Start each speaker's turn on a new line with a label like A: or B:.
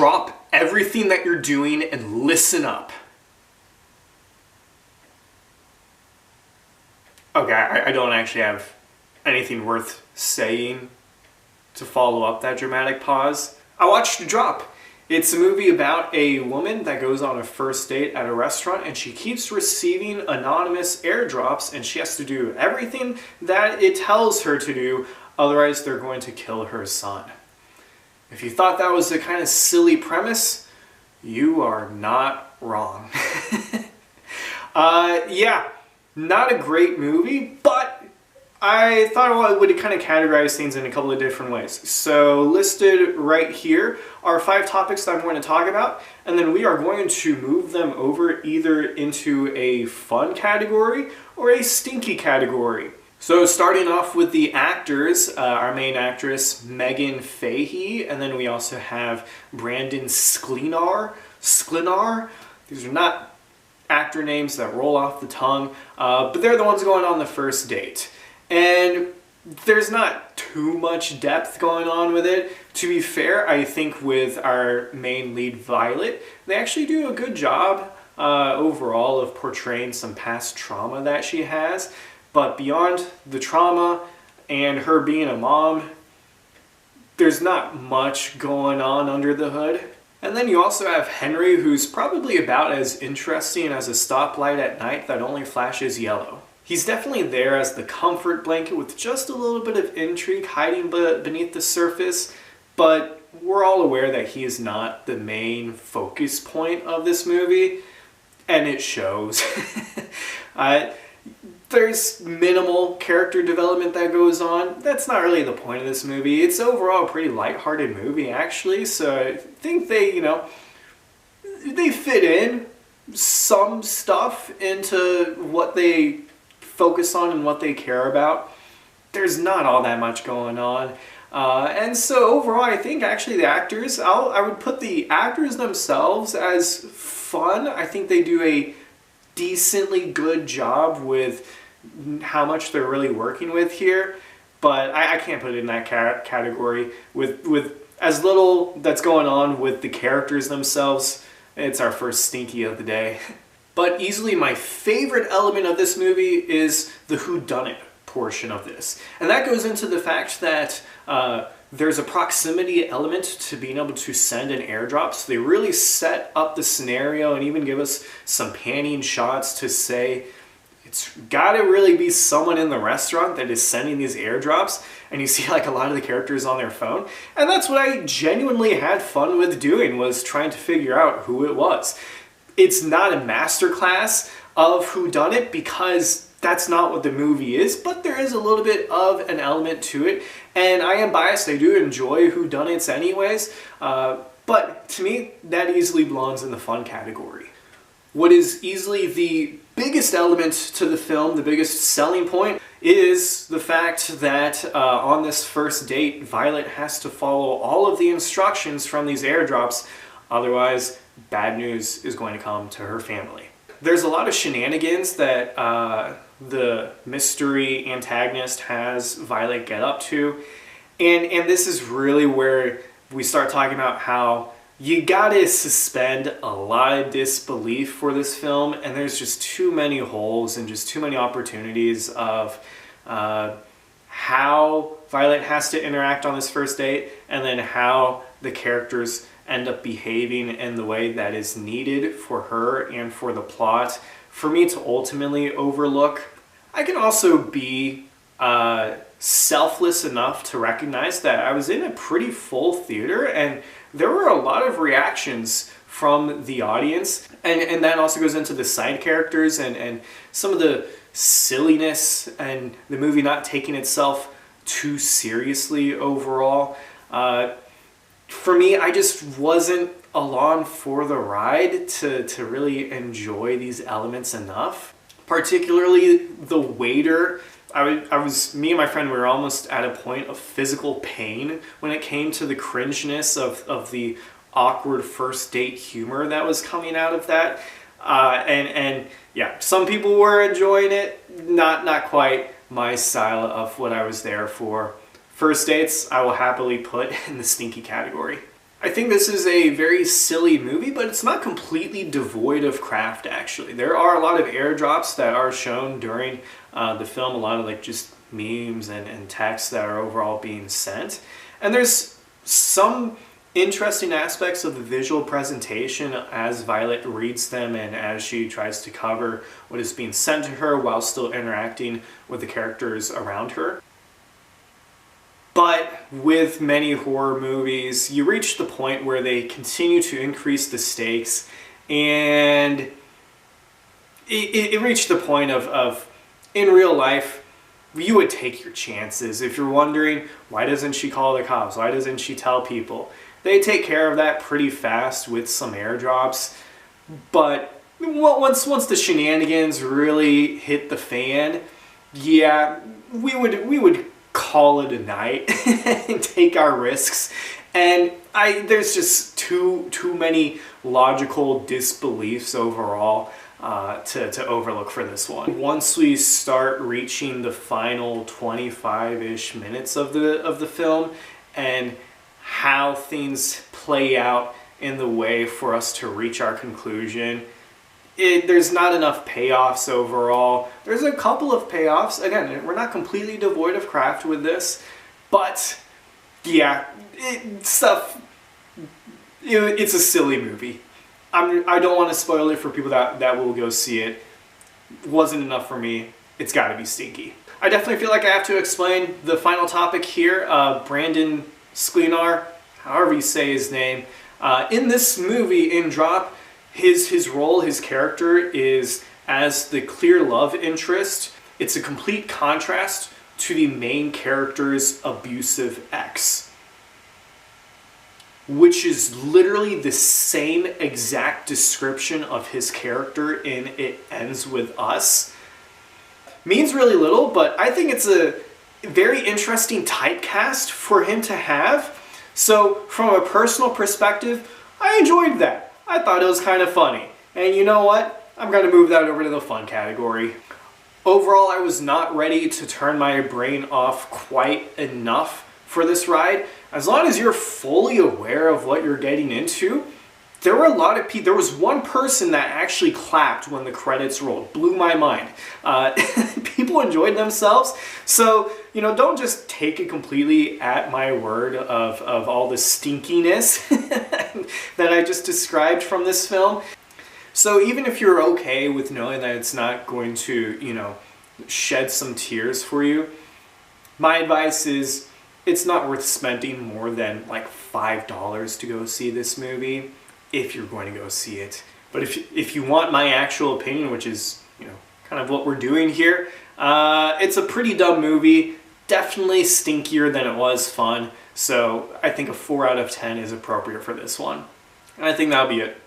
A: drop everything that you're doing and listen up. Okay, I don't actually have anything worth saying to follow up that dramatic pause. I watched Drop. It's a movie about a woman that goes on a first date at a restaurant and she keeps receiving anonymous airdrops and she has to do everything that it tells her to do, otherwise they're going to kill her son. If you thought that was a kind of silly premise, you are not wrong. Yeah, not a great movie, but I thought I would kind of categorize things in a couple of different ways. So listed right here are 5 topics that I'm going to talk about, and then we are going to move them over either into a fun category or a stinky category. So starting off with the actors, our main actress, Megan Fahey, and then we also have Brandon Sklenar. These are not actor names that roll off the tongue, but they're the ones going on the first date. And there's not too much depth going on with it. To be fair, I think with our main lead, Violet, they actually do a good job overall of portraying some past trauma that she has. But beyond the trauma and her being a mom, there's not much going on under the hood. And then you also have Henry, who's probably about as interesting as a stoplight at night that only flashes yellow. He's definitely there as the comfort blanket with just a little bit of intrigue hiding beneath the surface, but we're all aware that he is not the main focus point of this movie, and it shows. There's minimal character development that goes on. That's not really the point of this movie. It's overall a pretty lighthearted movie, actually, so I think they fit in some stuff into what they focus on and what they care about. There's not all that much going on. And so overall, I think actually the actors, I would put the actors themselves as fun. I think they do a decently good job with how much they're really working with here. But I can't put it in that category. With as little that's going on with the characters themselves, it's our first stinky of the day. But easily my favorite element of this movie is the whodunit portion of this. And that goes into the fact that there's a proximity element to being able to send an airdrop. So they really set up the scenario and even give us some panning shots to say it's gotta really be someone in the restaurant that is sending these airdrops. And you see like a lot of the characters on their phone. And that's what I genuinely had fun with doing, was trying to figure out who it was. It's not a masterclass of whodunit because that's not what the movie is, but there is a little bit of an element to it. And I am biased, I do enjoy whodunits anyways, but to me, that easily belongs in the fun category. What is easily the biggest element to the film, the biggest selling point, is the fact that on this first date, Violet has to follow all of the instructions from these airdrops, otherwise bad news is going to come to her family. There's a lot of shenanigans that the mystery antagonist has Violet get up to, and this is really where we start talking about how you gotta suspend a lot of disbelief for this film, and there's just too many holes and just too many opportunities of how Violet has to interact on this first date, and then how the characters end up behaving in the way that is needed for her and for the plot for me to ultimately overlook. I can also be selfless enough to recognize that I was in a pretty full theater and there were a lot of reactions from the audience, and that also goes into the side characters and some of the silliness and the movie not taking itself too seriously overall. For me, I just wasn't along for the ride to really enjoy these elements enough. Particularly the waiter. Me and my friend were almost at a point of physical pain when it came to the cringeness of the awkward first date humor that was coming out of that. And yeah, some people were enjoying it. Not quite my style of what I was there for. First dates, I will happily put in the stinky category. I think this is a very silly movie, but it's not completely devoid of craft, actually. There are a lot of airdrops that are shown during the film, a lot of like just memes and texts that are overall being sent. And there's some interesting aspects of the visual presentation as Violet reads them and as she tries to cover what is being sent to her while still interacting with the characters around her. But with many horror movies, you reach the point where they continue to increase the stakes, and it reached the point of in real life, you would take your chances. If you're wondering, why doesn't she call the cops? Why doesn't she tell people? They take care of that pretty fast with some airdrops. But once the shenanigans really hit the fan, yeah, we would call it a night and take our risks. And there's just too many logical disbeliefs overall to overlook for this one. Once we start reaching the final 25-ish minutes of the film and how things play out in the way for us to reach our conclusion, there's not enough payoffs overall. There's a couple of payoffs. Again, we're not completely devoid of craft with this, but yeah, it's a silly movie. I don't want to spoil it for people that will go see it. Wasn't enough for me. It's got to be stinky. I definitely feel like I have to explain the final topic here. Brandon Sklenar, however you say his name, in this movie, in Drop, his role, his character is as the clear love interest. It's a complete contrast to the main character's abusive ex, which is literally the same exact description of his character in It Ends With Us. Means really little, but I think it's a very interesting typecast for him to have. So from a personal perspective, I enjoyed that. I thought it was kind of funny. And you know what? I'm going to move that over to the fun category. Overall, I was not ready to turn my brain off quite enough for this ride. As long as you're fully aware of what you're getting into, there were a lot of people. There was one person that actually clapped when the credits rolled. Blew my mind. People enjoyed themselves. So, don't just take it completely at my word of all the stinkiness that I just described from this film. So even if you're okay with knowing that it's not going to, shed some tears for you, my advice is it's not worth spending more than like $5 to go see this movie if you're going to go see it. But if you want my actual opinion, which is, kind of what we're doing here, it's a pretty dumb movie. Definitely stinkier than it was fun. So I think a 4 out of 10 is appropriate for this one. And I think that'll be it.